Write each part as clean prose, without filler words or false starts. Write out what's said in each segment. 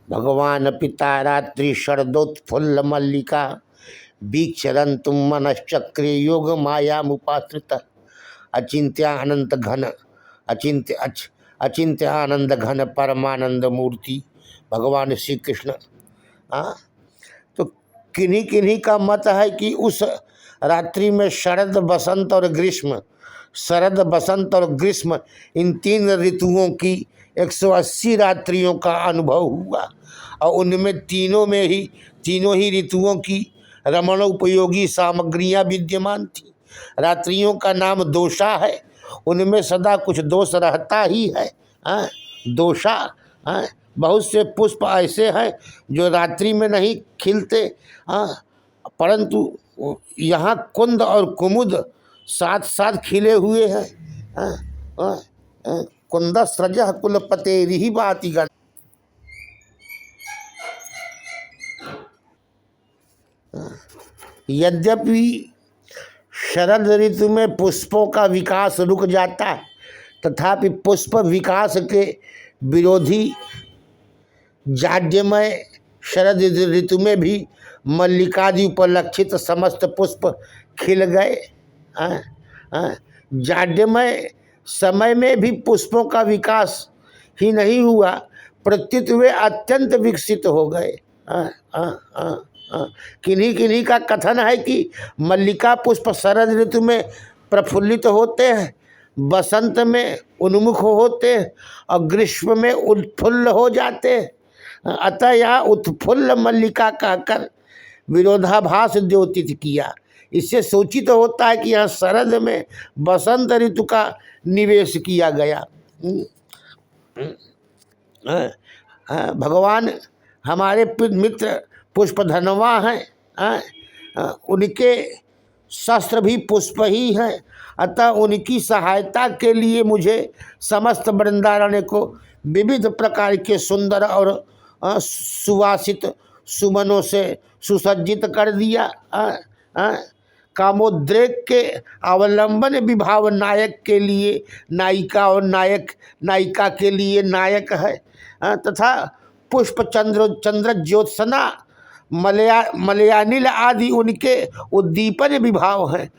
भगवान पिता रात्रि शरदोत्फुल्ल मल्लिका वीक्षरन्तु मनश्चक्रे योग माया मुपाश्रित अचिंत्यानंद घन अचिंत्य आनंद घन परमानंद मूर्ति भगवान श्री कृष्ण। हाँ, तो किन्हीं किन्हीं का मत है कि उस रात्रि में शरद बसंत और ग्रीष्म, शरद बसंत और ग्रीष्म इन तीन ऋतुओं की 180 रात्रियों का अनुभव हुआ और उनमें तीनों ही ऋतुओं की रमण उपयोगी सामग्रियां विद्यमान थी। रात्रियों का नाम दोषा है, उनमें सदा कुछ दोष रहता ही है। हाँ, दोषा। हाँ, बहुत से पुष्प ऐसे हैं जो रात्रि में नहीं खिलते। हाँ, परंतु यहाँ कुंद और कुमुद साथ साथ खिले हुए हैं। हाँ, हाँ, कुंद सृज कुलपते रिही बाती गण। यद्यपि शरद ऋतु में पुष्पों का विकास रुक जाता है, तथापि पुष्प विकास के विरोधी जाड्यमय शरद ऋतु में भी मल्लिकादि उपलक्षित समस्त पुष्प खिल गए। जाड्यमय समय में भी पुष्पों का विकास ही नहीं हुआ, प्रत्युत वे अत्यंत विकसित हो गए। किन्हीं किन्हीं का कथन है कि मल्लिका पुष्प शरद ऋतु में प्रफुल्लित होते हैं, बसंत में उन्मुख होते हैं और ग्रीष्म में उत्फुल्ल हो जाते हैं। अतः यहाँ उत्फुल्ल मल्लिका कहकर विरोधाभास द्योतित किया। इससे सूचित होता है कि यहाँ शरद में बसंत ऋतु का निवेश किया गया। भगवान हमारे मित्र पुष्पधनवा हैं, उनके शस्त्र भी पुष्प ही हैं। अतः उनकी सहायता के लिए मुझे समस्त वृंदारण्य को विविध प्रकार के सुंदर और सुवासित सुमनों से सुसज्जित कर दिया। कामोद्रेक के अवलंबन विभाव नायक के लिए नायिका और नायिका के लिए नायक है, तथा पुष्प चंद्र ज्योत्सना मलयानिल आदि उनके उद्दीपन विभाव हैं।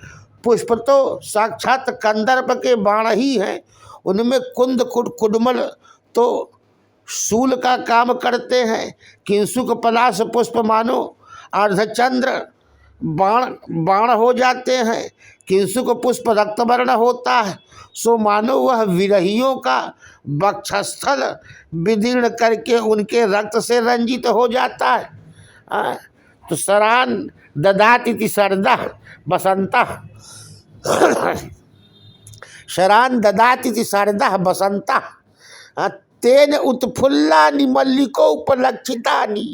पुष्प तो साक्षात कंदर्प के बाण ही हैं। उनमें कुंद कुडमल तो शूल का काम करते हैं। किंसुक पलाश पुष्प मानो अर्धचंद्र बाण हो जाते हैं। किंसुक पुष्प रक्तवर्ण होता है, सो मानो वह विरहियों का वक्षस्थल विदीर्ण करके उनके रक्त से रंजित हो जाता है। तो शरान ददाति शरदः बसंतः, शरान ददाति शरदः बसंतः तेन उत्फुल्लानि मल्लिकोपलक्षितानि,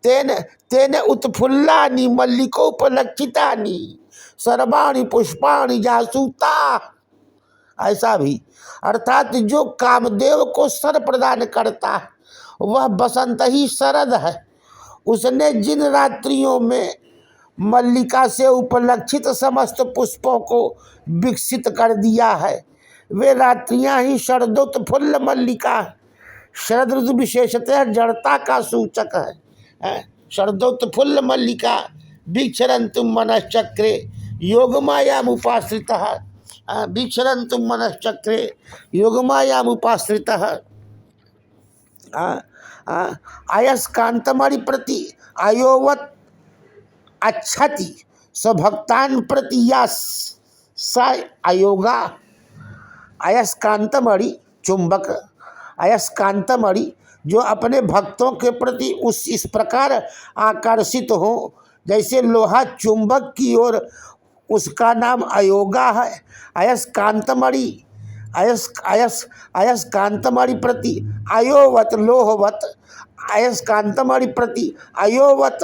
तेन उत्फुल्लानि मल्लिकोपलक्षितानि सर्वाणि पुष्पाणि जासूता। ऐसा भी अर्थात जो कामदेव को सर प्रदान करता है वह बसंत ही शरद है। उसने जिन रात्रियों में मल्लिका से उपलक्षित समस्त पुष्पों को विकसित कर दिया है वे रात्रियां ही शरदोत्फुल्ल मल्लिका। शरद ऋतु विशेषतः जड़ता का सूचक है। शरदोत्फुल्ल मल्लिका वीक्षरन्तु मनश्चक्रे योगमायामुपाश्रितः, वीक्षरन्तु मनश्चक्रे योगमायामुपाश्रितः। अयस्कांतमणि प्रति आयोवत अच्छति स्वभक्तान प्रति या स अयोगा। अयस्कांतमणि चुंबक, अयस्कांतमणि जो अपने भक्तों के प्रति इस प्रकार आकर्षित हो जैसे लोहा चुंबक की ओर, उसका अयोगा अयोगा है। अयस्कांतमणि अयस्कांतमणि प्रति अयोवत लोहवत, अयस्कांतमणि प्रति अयोवत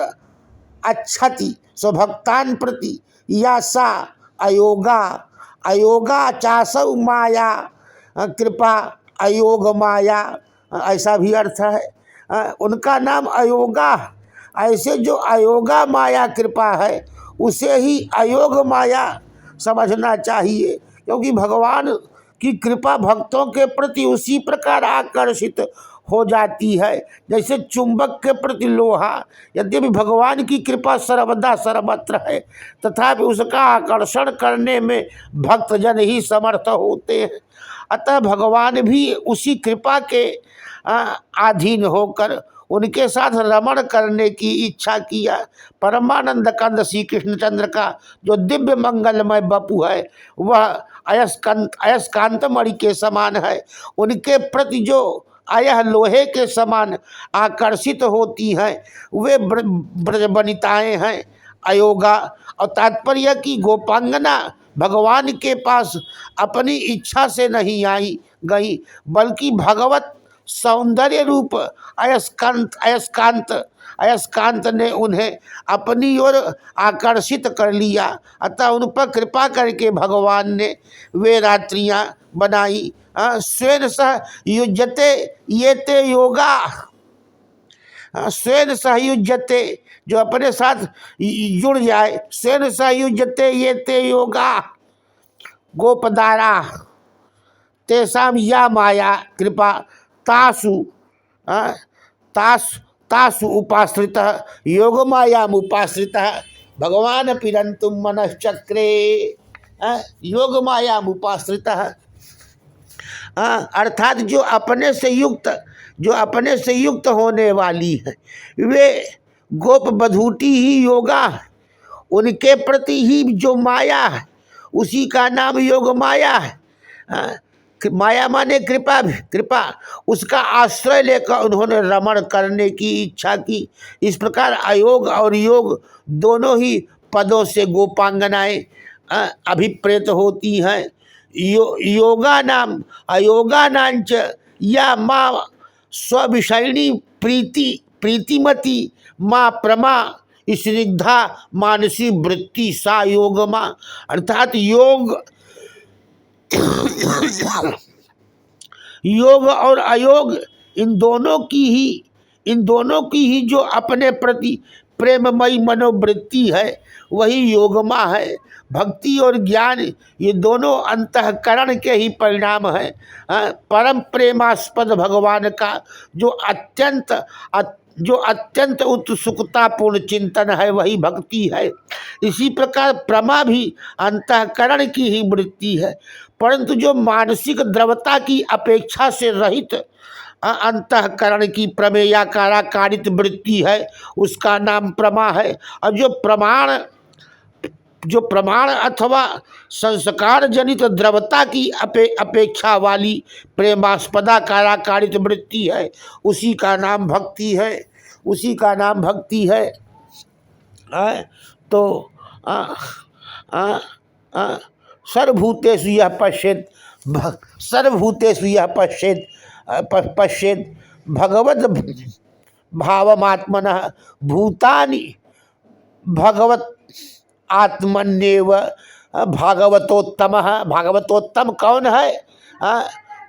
अच्छति स्वभक्तान प्रति या सा अयोगा। अयोगा चासौ माया कृपा अयोग माया, ऐसा भी अर्थ है। उनका नाम अयोगा। ऐसे जो अयोगा माया कृपा है उसे ही अयोग माया समझना चाहिए, क्योंकि भगवान कि कृपा भक्तों के प्रति उसी प्रकार आकर्षित हो जाती है जैसे चुंबक के प्रति लोहा। यद्यपि भगवान की कृपा सर्वदा सर्वत्र है, तथापि उसका आकर्षण करने में भक्तजन ही समर्थ होते हैं। अतः भगवान भी उसी कृपा के अधीन होकर उनके साथ रमण करने की इच्छा किया। परमानंद कंद श्री कृष्णचंद्र का जो दिव्य मंगलमय बपु है वह अयस्कांत मणि के समान है। उनके प्रति जो अयह लोहे के समान आकर्षित होती हैं वे ब्रजबनिताएँ हैं अयोगा। और तात्पर्य की गोपांगना भगवान के पास अपनी इच्छा से नहीं आई गई, बल्कि भगवत सौंदर्य रूप अयस्कांत ने उन्हें अपनी ओर आकर्षित कर लिया। अतः उन पर कृपा करके भगवान ने वे रात्रियां बनाई। स्वेन सह युज्यते ये ते योगा, स्वेन सहयुज्यते जो अपने साथ जुड़ जाए, स्वेन सहयुज्यते ये ते योगा गोपदारा तेषाम या माया कृपा तासु तासु उपाश्रितः योग मायाम उपाश्रितः भगवान पिरंतुम मनश्चक्रे योग मायाम उपाश्रितः। अर्थात जो अपने से युक्त होने वाली है वे गोप बधूटी ही योगा, उनके प्रति ही जो माया है उसी का नाम योग माया है। माया माने कृपा उसका आश्रय लेकर उन्होंने रमण करने की इच्छा की। इस प्रकार अयोग और योग दोनों ही पदों से गोपांगनाएं अभिप्रेत होती हैं। योगा नाम अयोगा नांच या माँ स्विषयिणी प्रीतिमती माँ प्रमा स्निग्धा मानसी वृत्ति सा योग माँ। अर्थात योग और अयोग इन दोनों की ही जो अपने प्रति प्रेममयी मनोवृत्ति है वही योगमा है। भक्ति और ज्ञान ये दोनों अंतःकरण के ही परिणाम है। परम प्रेमास्पद भगवान का जो अत्यंत उत्सुकतापूर्ण चिंतन है वही भक्ति है। इसी प्रकार प्रमा भी अंतःकरण की ही वृत्ति है, परंतु जो मानसिक द्रवता की अपेक्षा से रहित अंतःकरण की प्रमेयाकारा कारित वृत्ति है उसका नाम प्रमा है। और जो प्रमाण अथवा संस्कार जनित द्रवता की अपेक्षा वाली प्रेमास्पदा काराकारित वृत्ति है उसी का नाम भक्ति है। तो सर्वभूतेषु यः पश्येत् भगवद भावमात्मनः भूतानि भगवत आत्मन्येव भागवतोत्तम। भागवतोत्तम कौन है?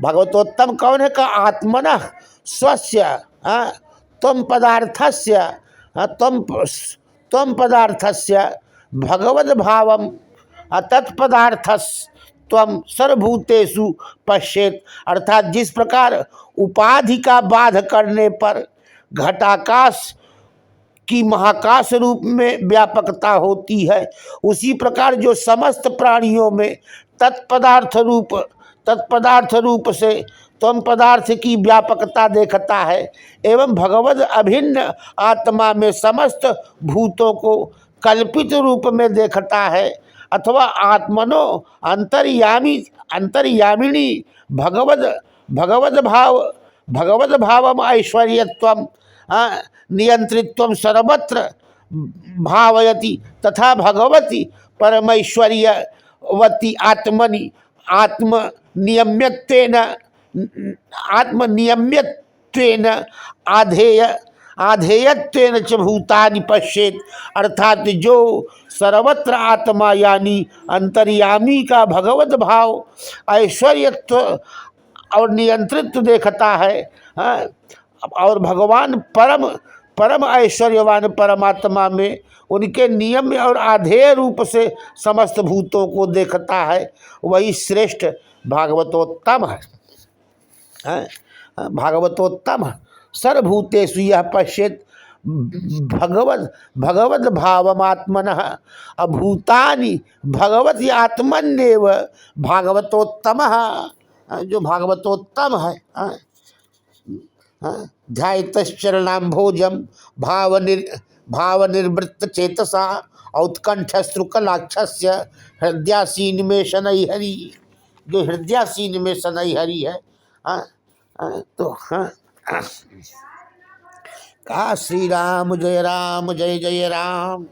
भागवतोत्तम कौन है का आत्मनः स्वस्य त्वं पदार्थस्य भगवद भावम तत्पदार्थस्त्वं सर्वभूतेषु पश्येत्। अर्थात जिस प्रकार उपाधि का बाध करने पर घटाकाश की महाकाश रूप में व्यापकता होती है, उसी प्रकार जो समस्त प्राणियों में तत्पदार्थ रूप से त्वम पदार्थ की व्यापकता देखता है एवं भगवद अभिन्न आत्मा में समस्त भूतों को कल्पित रूप में देखता है, अथवा आत्मनो अंतर्यामिनी भगवद भावम ऐश्वर्यत्वम नियंत्रित्वम सर्वत्र भावयति तथा भगवती परमैश्वर्यवती आत्मनियम्यत्वेन आधेयत्वेन च भूतानि पश्येत्। अर्थात जो सर्वत्र आत्मा यानी अंतर्यामी का भगवत भाव ऐश्वर्यत्व और नियंत्रित्व देखता है और भगवान परम परम ऐश्वर्यवान परमात्मा में उनके नियम और आधेय रूप से समस्त भूतों को देखता है, वही श्रेष्ठ भागवतोत्तम है। भागवतोत्तम सर्वभूतेषु यः पश्येत् भगवद भगवद भावमात्मनः अभूतानि भगवती आत्मन्येव भागवतोत्तमः। जो भागवतोत्तम है, ध्यायतश्चरणाम्भोजम भावनिर्वृत्त चेतसा औत्कंठश्रुकलाक्षस्य हृदयासीन में शनै हरि। जो हृदयासीन में शनै हरि है, तो कहा श्री राम जय जय राम।